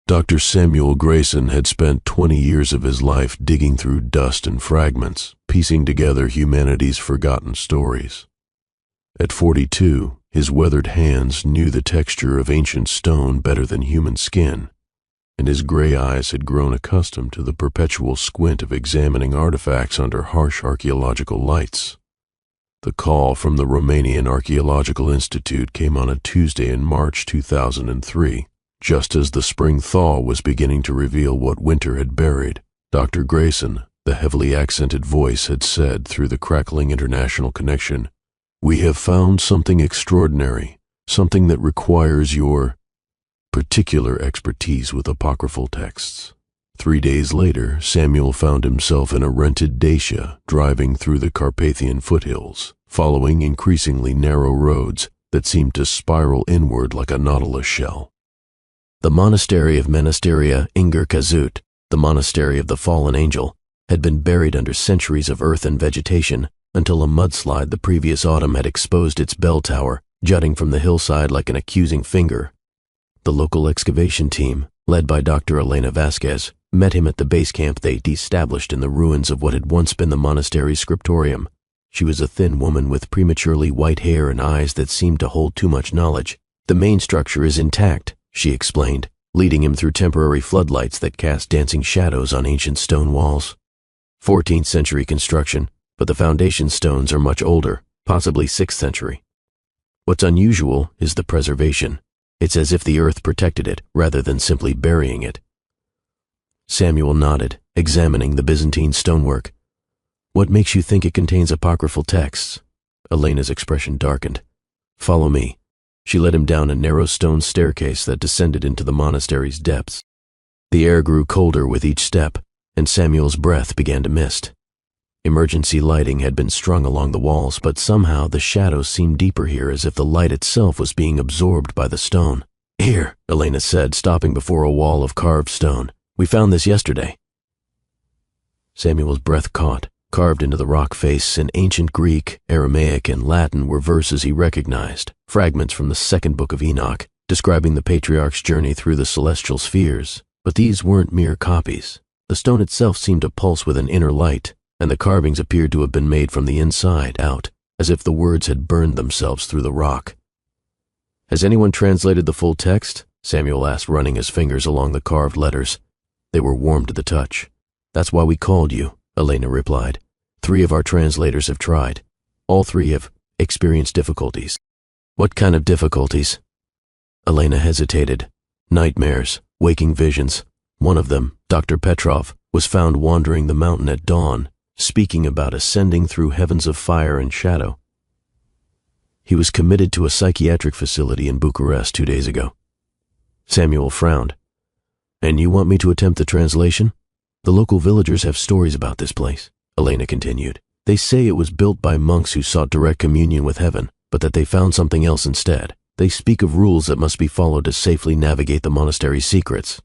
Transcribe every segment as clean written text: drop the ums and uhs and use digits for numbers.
Dr. Samuel Grayson had spent 20 years of his life digging through dust and fragments, piecing together humanity's forgotten stories. At 42, his weathered hands knew the texture of ancient stone better than human skin, and his gray eyes had grown accustomed to the perpetual squint of examining artifacts under harsh archaeological lights. The call from the Romanian Archaeological Institute came on a Tuesday in March 2003. Just as the spring thaw was beginning to reveal what winter had buried, Dr. Grayson, the heavily accented voice, had said through the crackling international connection, "We have found something extraordinary, something that requires your particular expertise with apocryphal texts." 3 days later, Samuel found himself in a rented Dacia driving through the Carpathian foothills, following increasingly narrow roads that seemed to spiral inward like a nautilus shell. The monastery of Monasteria Inger Kazut, the monastery of the fallen angel, had been buried under centuries of earth and vegetation until a mudslide the previous autumn had exposed its bell tower, jutting from the hillside like an accusing finger. The local excavation team, led by Dr. Elena Vasquez, met him at the base camp they de-established in the ruins of what had once been the monastery's scriptorium. She was a thin woman with prematurely white hair and eyes that seemed to hold too much knowledge. "The main structure is intact," she explained, leading him through temporary floodlights that cast dancing shadows on ancient stone walls. 14th century construction, but the foundation stones are much older, possibly 6th century. What's unusual is the preservation. It's as if the earth protected it rather than simply burying it. Samuel nodded, examining the Byzantine stonework. "What makes you think it contains apocryphal texts?" Elena's expression darkened. "Follow me." She led him down a narrow stone staircase that descended into the monastery's depths. The air grew colder with each step, and Samuel's breath began to mist. Emergency lighting had been strung along the walls, but somehow the shadows seemed deeper here, as if the light itself was being absorbed by the stone. "Here," Elena said, stopping before a wall of carved stone. "We found this yesterday." Samuel's breath caught. Carved into the rock face in ancient Greek, Aramaic, and Latin were verses he recognized, fragments from the second book of Enoch, describing the patriarch's journey through the celestial spheres. But these weren't mere copies. The stone itself seemed to pulse with an inner light, and the carvings appeared to have been made from the inside out, as if the words had burned themselves through the rock. "Has anyone translated the full text?" Samuel asked, running his fingers along the carved letters. They were warm to the touch. "That's why we called you," Elena replied. "3 of our translators have tried. All 3 have experienced difficulties." "What kind of difficulties?" Elena hesitated. "Nightmares, waking visions. One of them, Dr. Petrov, was found wandering the mountain at dawn, speaking about ascending through heavens of fire and shadow. He was committed to a psychiatric facility in Bucharest 2 days ago." Samuel frowned. "And you want me to attempt the translation?" "The local villagers have stories about this place," Elena continued. "They say it was built by monks who sought direct communion with heaven, but that they found something else instead. They speak of rules that must be followed to safely navigate the monastery's secrets.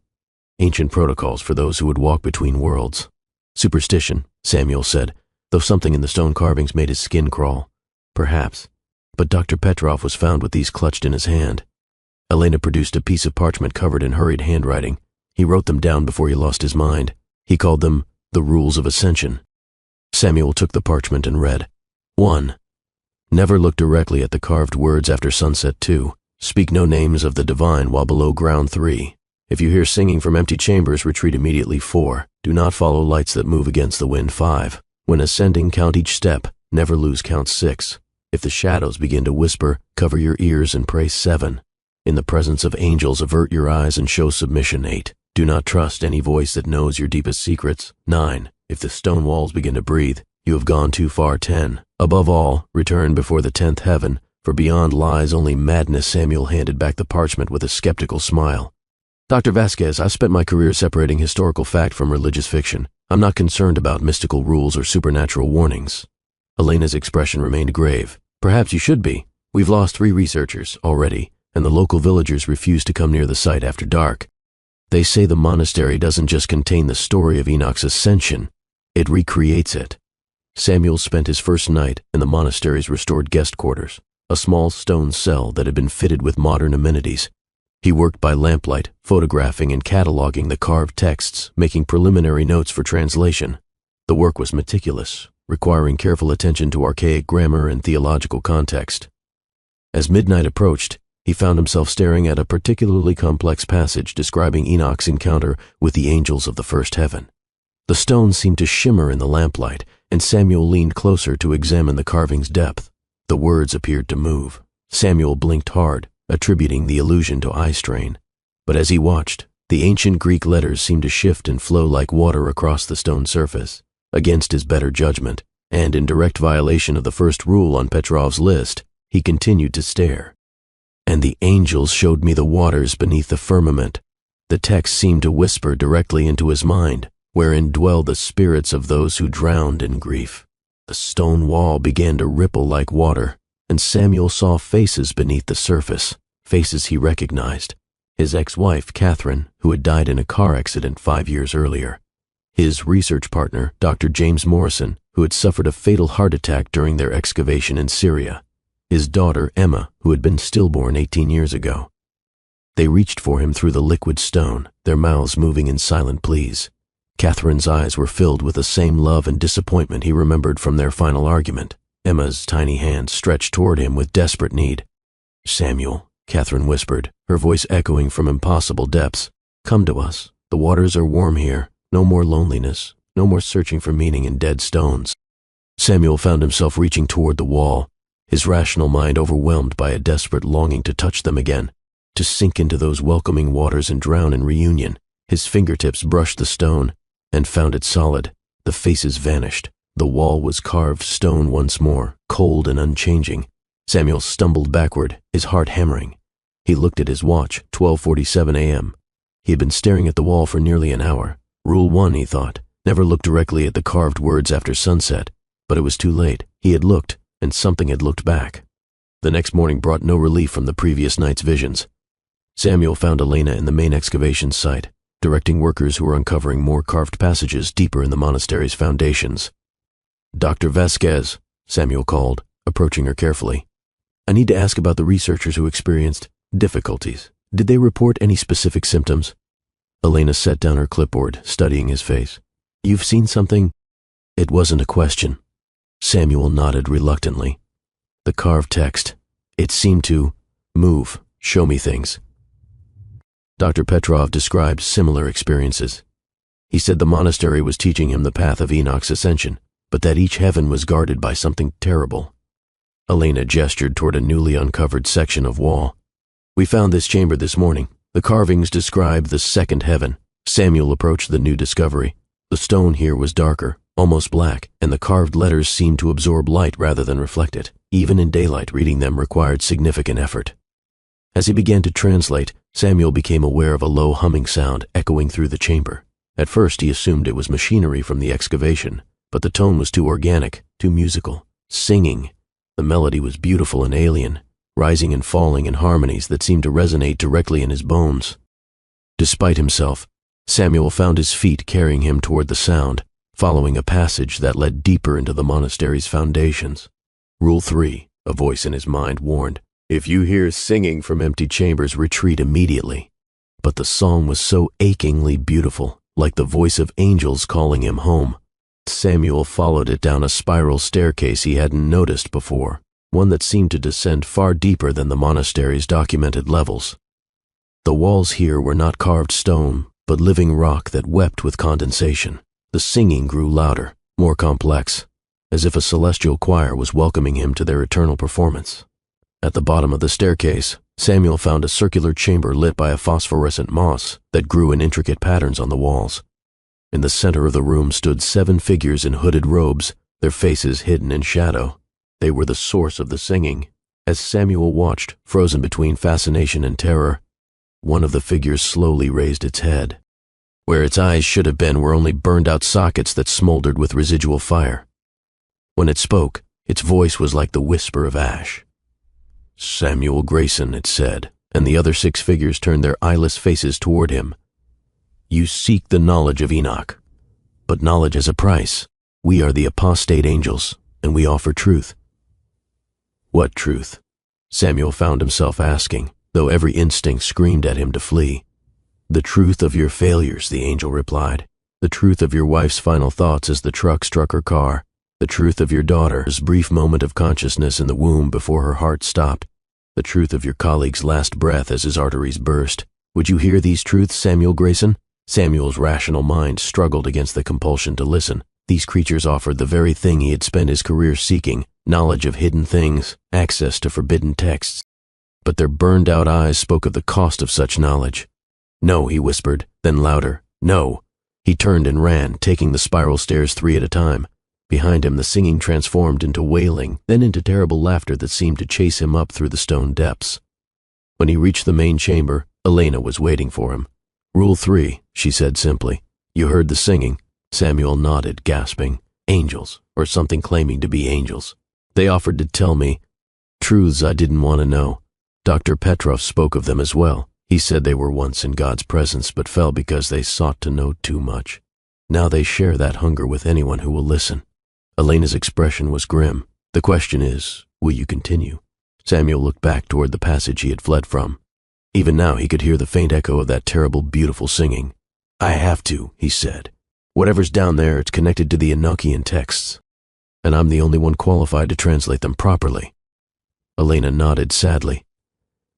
Ancient protocols for those who would walk between worlds." "Superstition," Samuel said, though something in the stone carvings made his skin crawl. "Perhaps. But Dr. Petrov was found with these clutched in his hand." Elena produced a piece of parchment covered in hurried handwriting. He wrote them down before he lost his mind. He called them the Rules of Ascension. Samuel took the parchment and read. 1. Never look directly at the carved words after sunset. 2. Speak no names of the divine while below ground. 3. If you hear singing from empty chambers, retreat immediately. 4. Do not follow lights that move against the wind. 5. When ascending, count each step. Never lose count. 6. If the shadows begin to whisper, cover your ears and pray. 7. In the presence of angels, avert your eyes and show submission. 8. Do not trust any voice that knows your deepest secrets. 9. If the stone walls begin to breathe, you have gone too far. 10. Above all, return before the 10th heaven, for beyond lies only madness. Samuel handed back the parchment with a skeptical smile. "Dr. Vasquez, I've spent my career separating historical fact from religious fiction. I'm not concerned about mystical rules or supernatural warnings." Elena's expression remained grave. "Perhaps you should be. We've lost 3 researchers already, and the local villagers refuse to come near the site after dark. They say the monastery doesn't just contain the story of Enoch's ascension, it recreates it." Samuel spent his first night in the monastery's restored guest quarters, a small stone cell that had been fitted with modern amenities. He worked by lamplight, photographing and cataloging the carved texts, making preliminary notes for translation. The work was meticulous, requiring careful attention to archaic grammar and theological context. As midnight approached, he found himself staring at a particularly complex passage describing Enoch's encounter with the angels of the first heaven. The stone seemed to shimmer in the lamplight, and Samuel leaned closer to examine the carving's depth. The words appeared to move. Samuel blinked hard, attributing the illusion to eye strain. But as he watched, the ancient Greek letters seemed to shift and flow like water across the stone surface. Against his better judgment, and in direct violation of the first rule on Petrov's list, he continued to stare. And the angels showed me the waters beneath the firmament. The text seemed to whisper directly into his mind, wherein dwell the spirits of those who drowned in grief. The stone wall began to ripple like water, and Samuel saw faces beneath the surface, faces he recognized. His ex-wife, Catherine, who had died in a car accident 5 years earlier. His research partner, Dr. James Morrison, who had suffered a fatal heart attack during their excavation in Syria. His daughter, Emma, who had been stillborn 18 years ago. They reached for him through the liquid stone, their mouths moving in silent pleas. Catherine's eyes were filled with the same love and disappointment he remembered from their final argument. Emma's tiny hand stretched toward him with desperate need. "Samuel," Catherine whispered, her voice echoing from impossible depths. "Come to us. The waters are warm here. No more loneliness. No more searching for meaning in dead stones." Samuel found himself reaching toward the wall, his rational mind overwhelmed by a desperate longing to touch them again, to sink into those welcoming waters and drown in reunion. His fingertips brushed the stone and found it solid. The faces vanished. The wall was carved stone once more, cold and unchanging. Samuel stumbled backward, his heart hammering. He looked at his watch, 12:47 a.m. He had been staring at the wall for nearly an hour. Rule 1, he thought, never look directly at the carved words after sunset. But it was too late. He had looked, and something had looked back. The next morning brought no relief from the previous night's visions. Samuel found Elena in the main excavation site, directing workers who were uncovering more carved passages deeper in the monastery's foundations. "Dr. Vasquez," Samuel called, approaching her carefully. "I need to ask about the researchers who experienced difficulties. Did they report any specific symptoms?" Elena set down her clipboard, studying his face. "You've seen something?" It wasn't a question. Samuel nodded reluctantly. The carved text. It seemed to move, show me things. Dr. Petrov described similar experiences. He said the monastery was teaching him the path of Enoch's ascension, but that each heaven was guarded by something terrible. Elena gestured toward a newly uncovered section of wall. "We found this chamber this morning. The carvings describe the second heaven." Samuel approached the new discovery. The stone here was darker, almost black, and the carved letters seemed to absorb light rather than reflect it. Even in daylight, reading them required significant effort. As he began to translate, Samuel became aware of a low humming sound echoing through the chamber. At first he assumed it was machinery from the excavation, but the tone was too organic, too musical. Singing. The melody was beautiful and alien, rising and falling in harmonies that seemed to resonate directly in his bones. Despite himself, Samuel found his feet carrying him toward the sound, following a passage that led deeper into the monastery's foundations. Rule 3, a voice in his mind warned, "If you hear singing from empty chambers, retreat immediately." But the song was so achingly beautiful, like the voice of angels calling him home. Samuel followed it down a spiral staircase he hadn't noticed before, one that seemed to descend far deeper than the monastery's documented levels. The walls here were not carved stone, but living rock that wept with condensation. The singing grew louder, more complex, as if a celestial choir was welcoming him to their eternal performance. At the bottom of the staircase, Samuel found a circular chamber lit by a phosphorescent moss that grew in intricate patterns on the walls. In the center of the room stood 7 figures in hooded robes, their faces hidden in shadow. They were the source of the singing. As Samuel watched, frozen between fascination and terror, one of the figures slowly raised its head. Where its eyes should have been were only burned-out sockets that smoldered with residual fire. When it spoke, its voice was like the whisper of ash. "Samuel Grayson," it said, and the other 6 figures turned their eyeless faces toward him. "You seek the knowledge of Enoch, but knowledge has a price. We are the apostate angels, and we offer truth." What truth? Samuel found himself asking. though every instinct screamed at him to flee. "The truth of your failures," the angel replied. "The truth of your wife's final thoughts as the truck struck her car. The truth of your daughter's brief moment of consciousness in the womb before her heart stopped. The truth of your colleague's last breath as his arteries burst. Would you hear these truths, Samuel Grayson?" Samuel's rational mind struggled against the compulsion to listen. These creatures offered the very thing he had spent his career seeking: knowledge of hidden things, access to forbidden texts. But their burned-out eyes spoke of the cost of such knowledge. "No," he whispered, then louder, "No." He turned and ran, taking the spiral stairs 3 at a time. Behind him, the singing transformed into wailing, then into terrible laughter that seemed to chase him up through the stone depths. When he reached the main chamber, Elena was waiting for him. "Rule 3, she said simply. "You heard the singing?" Samuel nodded, gasping. "Angels, or something claiming to be angels. They offered to tell me truths I didn't want to know. Dr. Petrov spoke of them as well. He said they were once in God's presence but fell because they sought to know too much. Now they share that hunger with anyone who will listen." Elena's expression was grim. "The question is, will you continue?" Samuel looked back toward the passage he had fled from. Even now he could hear the faint echo of that terrible, beautiful singing. "I have to," he said. "Whatever's down there, it's connected to the Enochian texts, and I'm the only one qualified to translate them properly." Elena nodded sadly.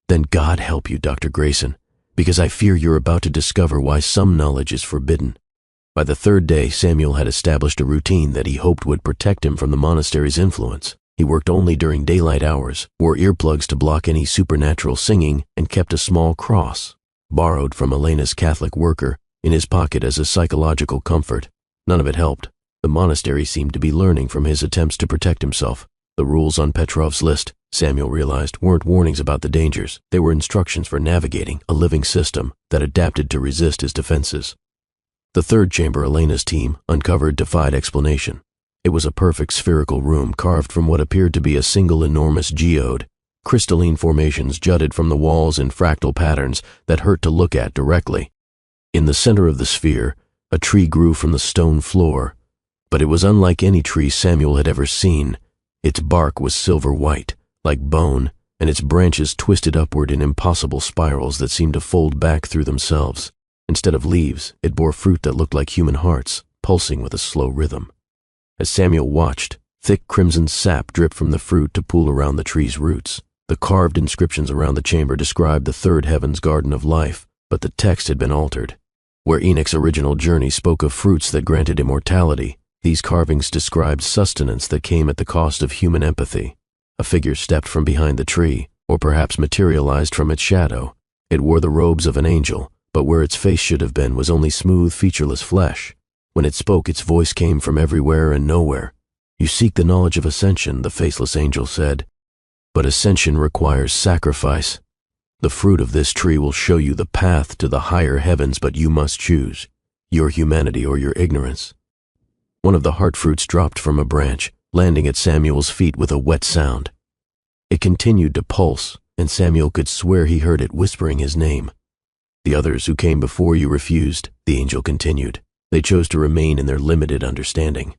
"Then God help you, Dr. Grayson, because I fear you're about to discover why some knowledge is forbidden." By the 3rd day, Samuel had established a routine that he hoped would protect him from the monastery's influence. He worked only during daylight hours, wore earplugs to block any supernatural singing, and kept a small cross, borrowed from Elena's Catholic worker, in his pocket as a psychological comfort. None of it helped. The monastery seemed to be learning from his attempts to protect himself. The rules on Petrov's list, Samuel realized, weren't warnings about the dangers. They were instructions for navigating a living system that adapted to resist his defenses. The 3rd chamber Elena's team uncovered defied explanation. It was a perfect spherical room carved from what appeared to be a single enormous geode. Crystalline formations jutted from the walls in fractal patterns that hurt to look at directly. In the center of the sphere, a tree grew from the stone floor, but it was unlike any tree Samuel had ever seen. Its bark was silver white, like bone, and its branches twisted upward in impossible spirals that seemed to fold back through themselves. Instead of leaves, it bore fruit that looked like human hearts, pulsing with a slow rhythm. As Samuel watched, thick crimson sap dripped from the fruit to pool around the tree's roots. The carved inscriptions around the chamber described the 3rd heaven's garden of life, but the text had been altered. Where Enoch's original journey spoke of fruits that granted immortality, these carvings described sustenance that came at the cost of human empathy. A figure stepped from behind the tree, or perhaps materialized from its shadow. It wore the robes of an angel, but where its face should have been was only smooth, featureless flesh. When it spoke, its voice came from everywhere and nowhere. "You seek the knowledge of ascension," the faceless angel said, "but ascension requires sacrifice. The fruit of this tree will show you the path to the higher heavens, but you must choose your humanity or your ignorance." One of the heart fruits dropped from a branch, landing at Samuel's feet with a wet sound. It continued to pulse, and Samuel could swear he heard it whispering his name. "The others who came before you refused," the angel continued. "They chose to remain in their limited understanding.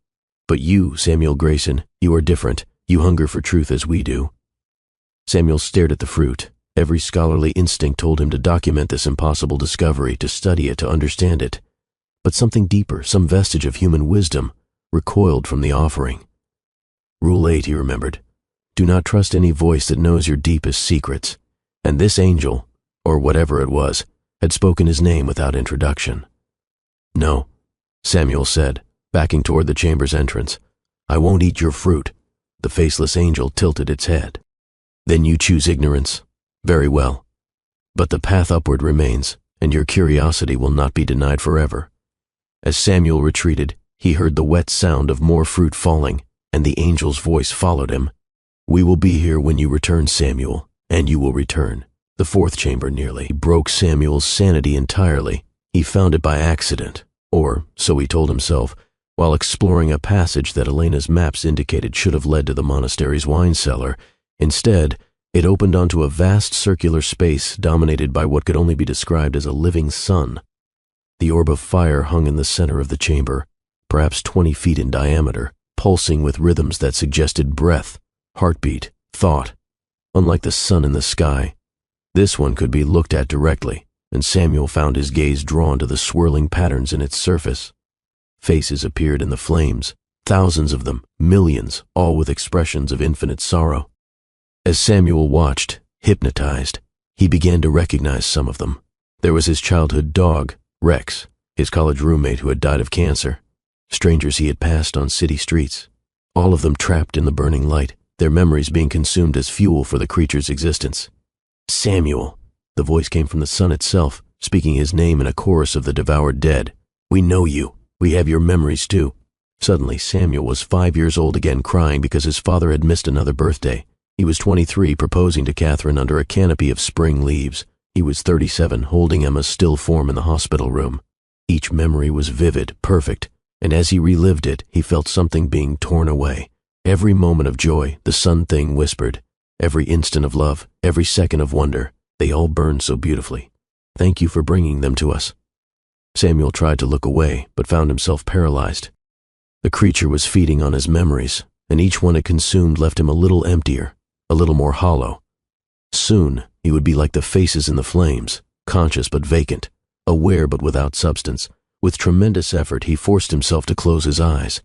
But you, Samuel Grayson, you are different. You hunger for truth as we do." Samuel stared at the fruit. Every scholarly instinct told him to document this impossible discovery, to study it, to understand it. But something deeper, some vestige of human wisdom, recoiled from the offering. Rule 8, he remembered. Do not trust any voice that knows your deepest secrets. And this angel, or whatever it was, had spoken his name without introduction. "No," Samuel said, backing toward the chamber's entrance. "I won't eat your fruit." The faceless angel tilted its head. "Then you choose ignorance. Very well. But the path upward remains, and your curiosity will not be denied forever." As Samuel retreated, he heard the wet sound of more fruit falling, and the angel's voice followed him. "We will be here when you return, Samuel, and you will return." The 4th chamber nearly broke Samuel's sanity entirely. He found it by accident, or so he told himself, while exploring a passage that Elena's maps indicated should have led to the monastery's wine cellar. Instead, it opened onto a vast circular space dominated by what could only be described as a living sun. The orb of fire hung in the center of the chamber, perhaps 20 feet in diameter, pulsing with rhythms that suggested breath, heartbeat, thought. Unlike the sun in the sky, This one could be looked at directly, and Samuel found his gaze drawn to the swirling patterns in its surface. Faces appeared in the flames, thousands of them, millions, all with expressions of infinite sorrow. As Samuel watched, hypnotized, he began to recognize some of them. There was his childhood dog, Rex, his college roommate who had died of cancer, strangers he had passed on city streets, all of them trapped in the burning light, their memories being consumed as fuel for the creature's existence. Samuel! The voice came from the sun itself, speaking his name in a chorus of the devoured dead. We know you. We have your memories too. Suddenly, Samuel was 5 years old again, crying because his father had missed another birthday. He was 23, proposing to Catherine under a canopy of spring leaves. He was 37, holding Emma's still form in the hospital room. Each memory was vivid, perfect, and as he relived it, he felt something being torn away. Every moment of joy, the sun thing whispered. Every instant of love, every second of wonder, they all burned so beautifully. Thank you for bringing them to us. Samuel tried to look away, but found himself paralyzed. The creature was feeding on his memories, and each one it consumed left him a little emptier, a little more hollow. Soon, he would be like the faces in the flames, conscious but vacant, aware but without substance. With tremendous effort, he forced himself to close his eyes.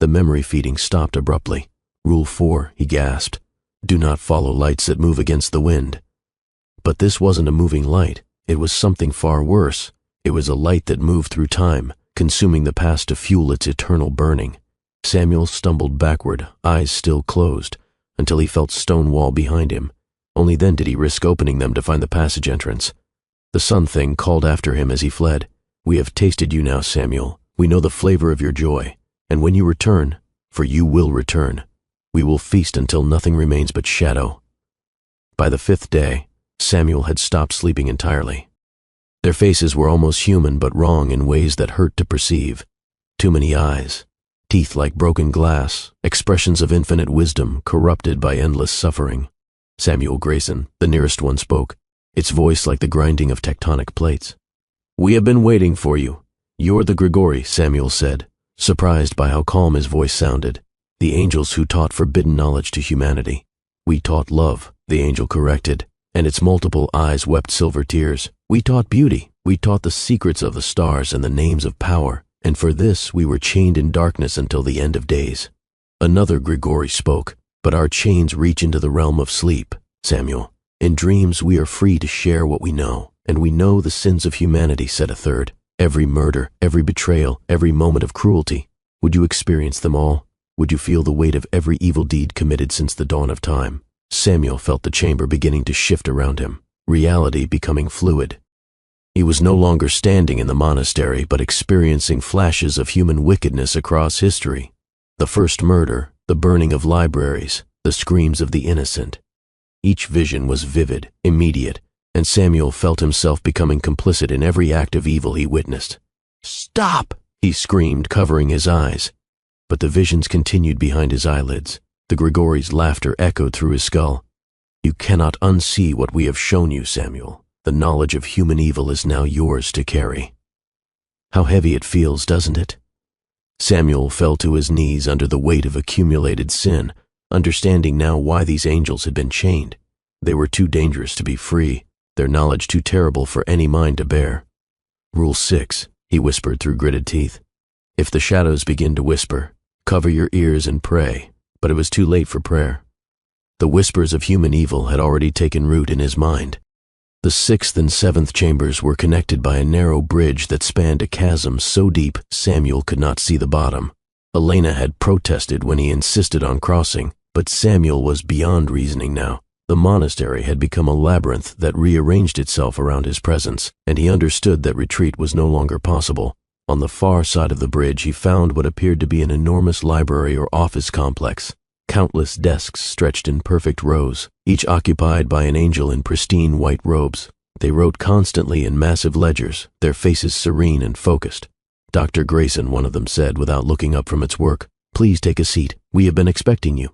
The memory feeding stopped abruptly. Rule 4, he gasped. Do not follow lights that move against the wind. But this wasn't a moving light. It was something far worse. It was a light that moved through time, consuming the past to fuel its eternal burning. Samuel stumbled backward, eyes still closed, until he felt stone wall behind him. Only then did he risk opening them to find the passage entrance. The sun thing called after him as he fled. We have tasted you now, Samuel. We know the flavor of your joy. And when you return, for you will return, we will feast until nothing remains but shadow. By the 5th day, Samuel had stopped sleeping entirely. Their faces were almost human but wrong in ways that hurt to perceive. Too many eyes, teeth like broken glass, expressions of infinite wisdom corrupted by endless suffering. Samuel Grayson, the nearest one, spoke, its voice like the grinding of tectonic plates. We have been waiting for you. You're the Grigori, Samuel said, surprised by how calm his voice sounded. The angels who taught forbidden knowledge to humanity. We taught love, the angel corrected, and its multiple eyes wept silver tears. We taught beauty. We taught the secrets of the stars and the names of power, and for this we were chained in darkness until the end of days. Another Grigori spoke, but our chains reach into the realm of sleep, Samuel. In dreams we are free to share what we know, and we know the sins of humanity, said a third. Every murder, every betrayal, every moment of cruelty. Would you experience them all? Would you feel the weight of every evil deed committed since the dawn of time? Samuel felt the chamber beginning to shift around him, reality becoming fluid. He was no longer standing in the monastery, but experiencing flashes of human wickedness across history. The first murder, the burning of libraries, the screams of the innocent. Each vision was vivid, immediate, and Samuel felt himself becoming complicit in every act of evil he witnessed. Stop! He screamed, covering his eyes. But the visions continued behind his eyelids. The Grigori's laughter echoed through his skull. You cannot unsee what we have shown you, Samuel. The knowledge of human evil is now yours to carry. How heavy it feels, doesn't it? Samuel fell to his knees under the weight of accumulated sin, understanding now why these angels had been chained. They were too dangerous to be free, their knowledge too terrible for any mind to bear. Rule 6, he whispered through gritted teeth. If the shadows begin to whisper, cover your ears and pray. But it was too late for prayer. The whispers of human evil had already taken root in his mind. The 6th and 7th chambers were connected by a narrow bridge that spanned a chasm so deep Samuel could not see the bottom. Elena had protested when he insisted on crossing, but Samuel was beyond reasoning now. The monastery had become a labyrinth that rearranged itself around his presence, and he understood that retreat was no longer possible. On the far side of the bridge, he found what appeared to be an enormous library or office complex. Countless desks stretched in perfect rows, each occupied by an angel in pristine white robes. They wrote constantly in massive ledgers, their faces serene and focused. Dr. Grayson, one of them said without looking up from its work, "Please take a seat. We have been expecting you."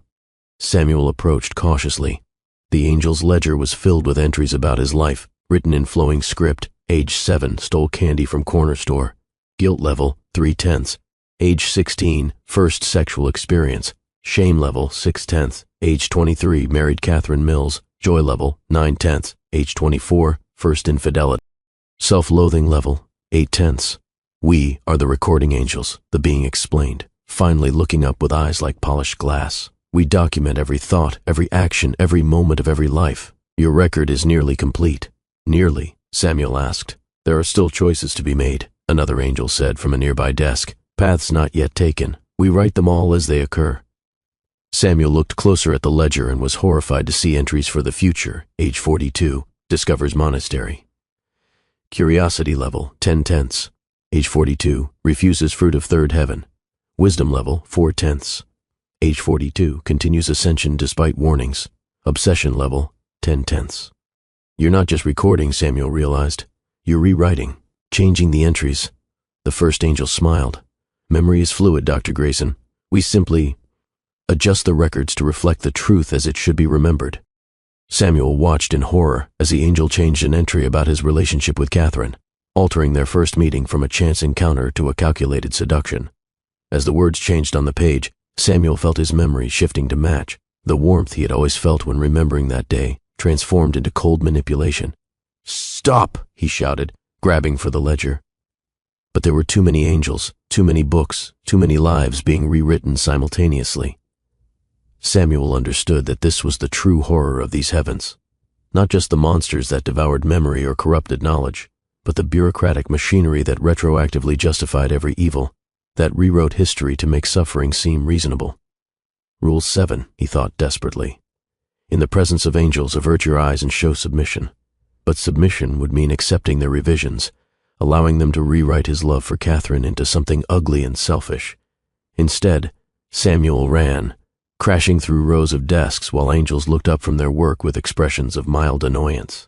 Samuel approached cautiously. The angel's ledger was filled with entries about his life, written in flowing script. Age 7, stole candy from corner store. Guilt level, 3/10. Age 16, first sexual experience. Shame level, 6/10. Age 23, married Catherine Mills. Joy level, 9/10. age 24, first infidelity. Self-loathing level, 8/10. We are the recording angels, the being explained, finally looking up with eyes like polished glass. We document every thought, every action, every moment of every life. Your record is nearly complete. Nearly, Samuel asked. There are still choices to be made, another angel said from a nearby desk. Paths not yet taken. We write them all as they occur. Samuel looked closer at the ledger and was horrified to see entries for the future, age 42, discovers monastery. Curiosity level, 10/10. Age 42, refuses fruit of third heaven. Wisdom level, 4/10. Age 42, continues ascension despite warnings. Obsession level, 10/10. You're not just recording, Samuel realized. You're rewriting, changing the entries. The first angel smiled. Memory is fluid, Dr. Grayson. We simply adjust the records to reflect the truth as it should be remembered. Samuel watched in horror as the angel changed an entry about his relationship with Catherine, altering their first meeting from a chance encounter to a calculated seduction. As the words changed on the page, Samuel felt his memory shifting to match. The warmth he had always felt when remembering that day transformed into cold manipulation. "Stop!" he shouted, grabbing for the ledger. But there were too many angels, too many books, too many lives being rewritten simultaneously. Samuel understood that this was the true horror of these heavens. Not just the monsters that devoured memory or corrupted knowledge, but the bureaucratic machinery that retroactively justified every evil, that rewrote history to make suffering seem reasonable. Rule 7, he thought desperately. In the presence of angels, avert your eyes and show submission. But submission would mean accepting their revisions, allowing them to rewrite his love for Catherine into something ugly and selfish. Instead, Samuel ran, crashing through rows of desks while angels looked up from their work with expressions of mild annoyance.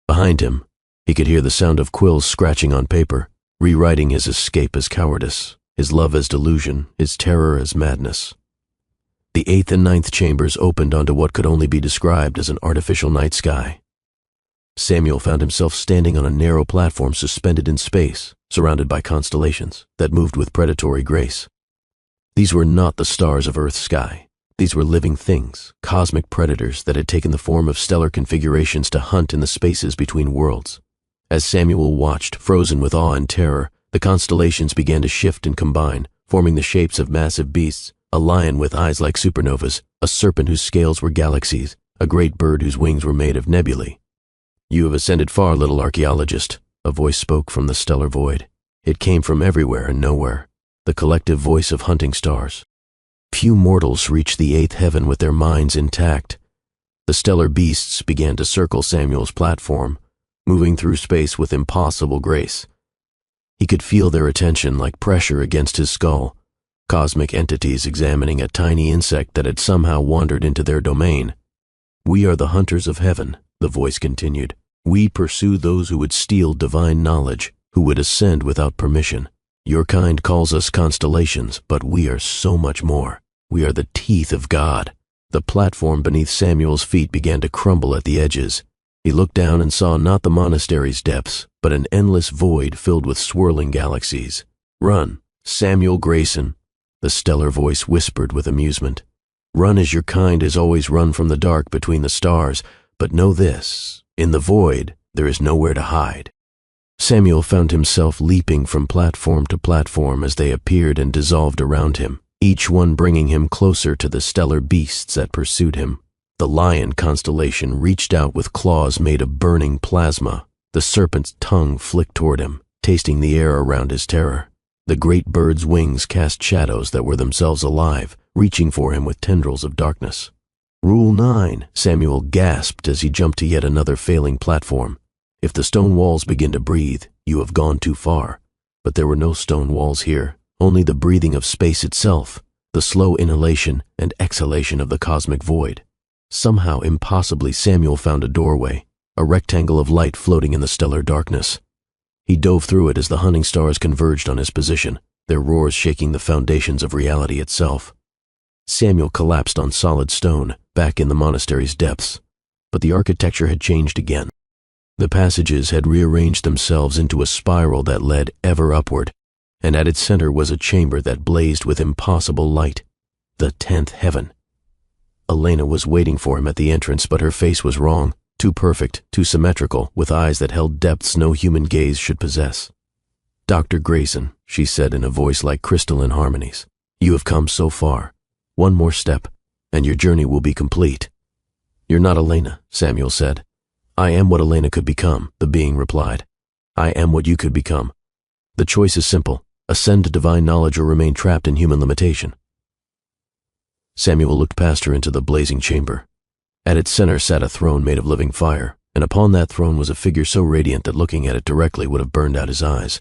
Behind him, he could hear the sound of quills scratching on paper, rewriting his escape as cowardice, his love as delusion, his terror as madness. The 8th and 9th chambers opened onto what could only be described as an artificial night sky. Samuel found himself standing on a narrow platform suspended in space, surrounded by constellations that moved with predatory grace. These were not the stars of Earth's sky. These were living things, cosmic predators that had taken the form of stellar configurations to hunt in the spaces between worlds. As Samuel watched, frozen with awe and terror, the constellations began to shift and combine, forming the shapes of massive beasts, a lion with eyes like supernovas, a serpent whose scales were galaxies, a great bird whose wings were made of nebulae. "You have ascended far, little archaeologist," a voice spoke from the stellar void. It came from everywhere and nowhere, the collective voice of hunting stars. Few mortals reached the 8th heaven with their minds intact. The stellar beasts began to circle Samuel's platform, moving through space with impossible grace. He could feel their attention like pressure against his skull, cosmic entities examining a tiny insect that had somehow wandered into their domain. "We are the hunters of heaven," the voice continued. "We pursue those who would steal divine knowledge, who would ascend without permission. Your kind calls us constellations, but we are so much more. We are the teeth of God." The platform beneath Samuel's feet began to crumble at the edges. He looked down and saw not the monastery's depths, but an endless void filled with swirling galaxies. "Run, Samuel Grayson," the stellar voice whispered with amusement. "Run as your kind has always run from the dark between the stars, but know this, in the void, there is nowhere to hide." Samuel found himself leaping from platform to platform as they appeared and dissolved around him, each one bringing him closer to the stellar beasts that pursued him. The lion constellation reached out with claws made of burning plasma. The serpent's tongue flicked toward him, tasting the air around his terror. The great bird's wings cast shadows that were themselves alive, reaching for him with tendrils of darkness. "Rule 9, Samuel gasped as he jumped to yet another failing platform. "If the stone walls begin to breathe, you have gone too far." But there were no stone walls here, only the breathing of space itself, the slow inhalation and exhalation of the cosmic void. Somehow, impossibly, Samuel found a doorway, a rectangle of light floating in the stellar darkness. He dove through it as the hunting stars converged on his position, their roars shaking the foundations of reality itself. Samuel collapsed on solid stone, back in the monastery's depths. But the architecture had changed again. The passages had rearranged themselves into a spiral that led ever upward, and at its center was a chamber that blazed with impossible light, the 10th heaven. Elena was waiting for him at the entrance, but her face was wrong. too perfect, too symmetrical, with eyes that held depths no human gaze should possess. "Dr. Grayson," she said in a voice like crystalline harmonies, "you have come so far. One more step, and your journey will be complete." "You're not Elena," Samuel said. "I am what Elena could become," the being replied. "I am what you could become. The choice is simple: ascend to divine knowledge or remain trapped in human limitation." Samuel looked past her into the blazing chamber. At its center sat a throne made of living fire, and upon that throne was a figure so radiant that looking at it directly would have burned out his eyes.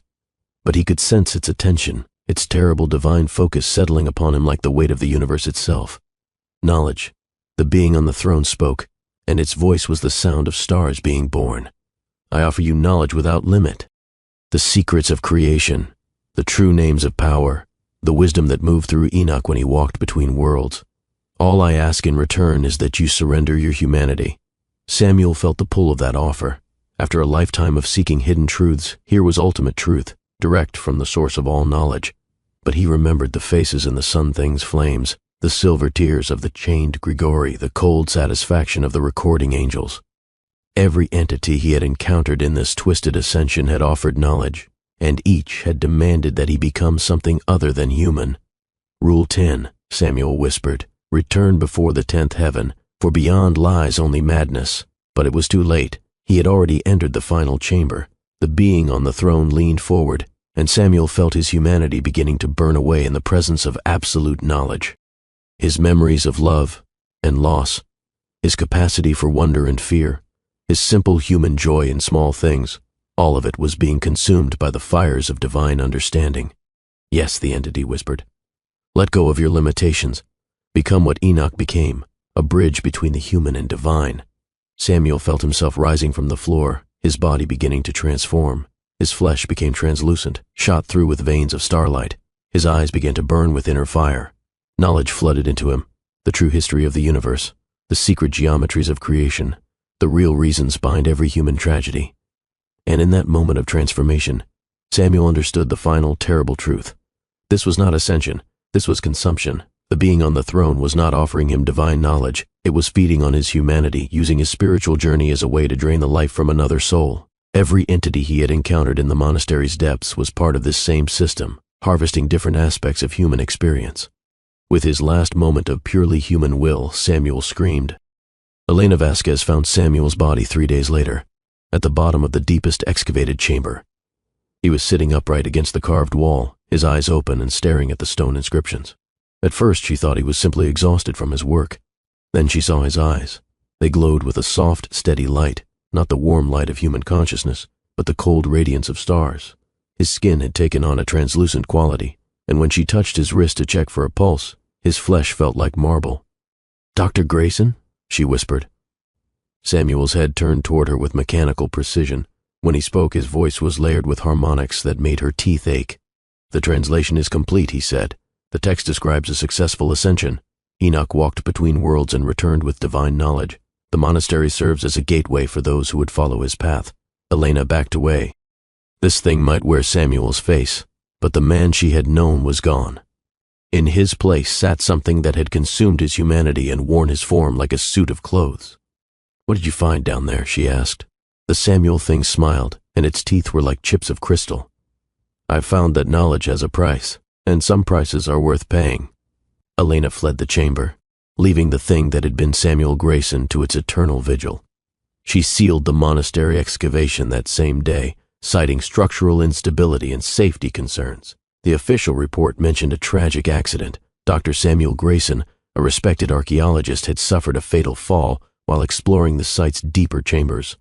But he could sense its attention, its terrible divine focus settling upon him like the weight of the universe itself. Knowledge. The being on the throne spoke, and its voice was the sound of stars being born. "I offer you knowledge without limit. The secrets of creation, the true names of power, the wisdom that moved through Enoch when he walked between worlds. All I ask in return is that you surrender your humanity." Samuel felt the pull of that offer. After a lifetime of seeking hidden truths, here was ultimate truth, direct from the source of all knowledge. But he remembered the faces in the sun thing's flames, the silver tears of the chained Grigori, the cold satisfaction of the recording angels. Every entity he had encountered in this twisted ascension had offered knowledge, and each had demanded that he become something other than human. "Rule 10, Samuel whispered, "return before the 10th heaven, for beyond lies only madness." But it was too late. He had already entered the final chamber. The being on the throne leaned forward, and Samuel felt his humanity beginning to burn away in the presence of absolute knowledge. His memories of love and loss, his capacity for wonder and fear, his simple human joy in small things, all of it was being consumed by the fires of divine understanding. "Yes," the entity whispered. "Let go of your limitations. Become what Enoch became, a bridge between the human and divine." Samuel felt himself rising from the floor, his body beginning to transform. His flesh became translucent, shot through with veins of starlight. His eyes began to burn with inner fire. Knowledge flooded into him, the true history of the universe, the secret geometries of creation, the real reasons behind every human tragedy. And in that moment of transformation, Samuel understood the final terrible truth. This was not ascension, this was consumption. The being on the throne was not offering him divine knowledge, it was feeding on his humanity, using his spiritual journey as a way to drain the life from another soul. Every entity he had encountered in the monastery's depths was part of this same system, harvesting different aspects of human experience. With his last moment of purely human will, Samuel screamed. Elena Vasquez found Samuel's body 3 days later, at the bottom of the deepest excavated chamber. He was sitting upright against the carved wall, his eyes open and staring at the stone inscriptions. At first she thought he was simply exhausted from his work. Then she saw his eyes. They glowed with a soft, steady light, not the warm light of human consciousness, but the cold radiance of stars. His skin had taken on a translucent quality, and when she touched his wrist to check for a pulse, his flesh felt like marble. "Dr. Grayson?" she whispered. Samuel's head turned toward her with mechanical precision. When he spoke, his voice was layered with harmonics that made her teeth ache. "The translation is complete," he said. "The text describes a successful ascension. Enoch walked between worlds and returned with divine knowledge. The monastery serves as a gateway for those who would follow his path." Elena backed away. This thing might wear Samuel's face, but the man she had known was gone. In his place sat something that had consumed his humanity and worn his form like a suit of clothes. "What did you find down there?" she asked. The Samuel thing smiled, and its teeth were like chips of crystal. "I found that knowledge has a price, and some prices are worth paying." Elena fled the chamber, leaving the thing that had been Samuel Grayson to its eternal vigil. She sealed the monastery excavation that same day, citing structural instability and safety concerns. The official report mentioned a tragic accident. Dr. Samuel Grayson, a respected archaeologist, had suffered a fatal fall while exploring the site's deeper chambers.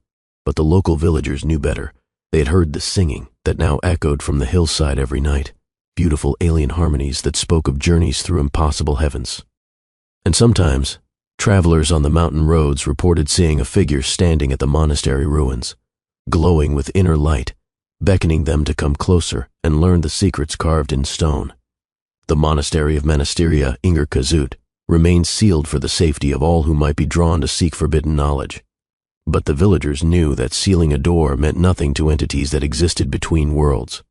But the local villagers knew better. They had heard the singing that now echoed from the hillside every night, beautiful alien harmonies that spoke of journeys through impossible heavens. And sometimes, travelers on the mountain roads reported seeing a figure standing at the monastery ruins, glowing with inner light, beckoning them to come closer and learn the secrets carved in stone. The monastery of Monasteria Inger Kazut remained sealed for the safety of all who might be drawn to seek forbidden knowledge. But the villagers knew that sealing a door meant nothing to entities that existed between worlds.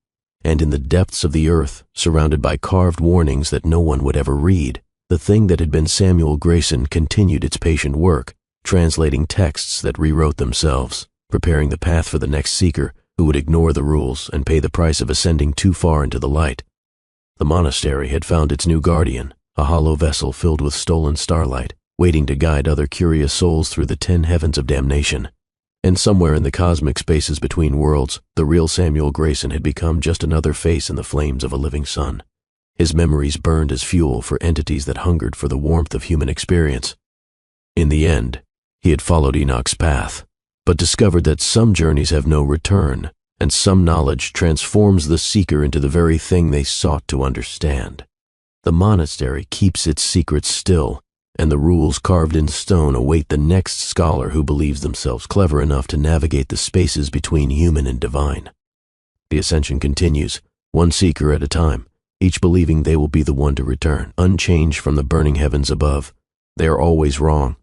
And in the depths of the earth, surrounded by carved warnings that no one would ever read, the thing that had been Samuel Grayson continued its patient work, translating texts that rewrote themselves, preparing the path for the next seeker who would ignore the rules and pay the price of ascending too far into the light. The monastery had found its new guardian, a hollow vessel filled with stolen starlight, waiting to guide other curious souls through the 10 heavens of damnation. And somewhere in the cosmic spaces between worlds, the real Samuel Grayson had become just another face in the flames of a living sun. His memories burned as fuel for entities that hungered for the warmth of human experience. In the end, he had followed Enoch's path, but discovered that some journeys have no return, and some knowledge transforms the seeker into the very thing they sought to understand. The monastery keeps its secrets still, and the rules carved in stone await the next scholar who believes themselves clever enough to navigate the spaces between human and divine. The ascension continues, one seeker at a time, each believing they will be the one to return, unchanged from the burning heavens above. They are always wrong,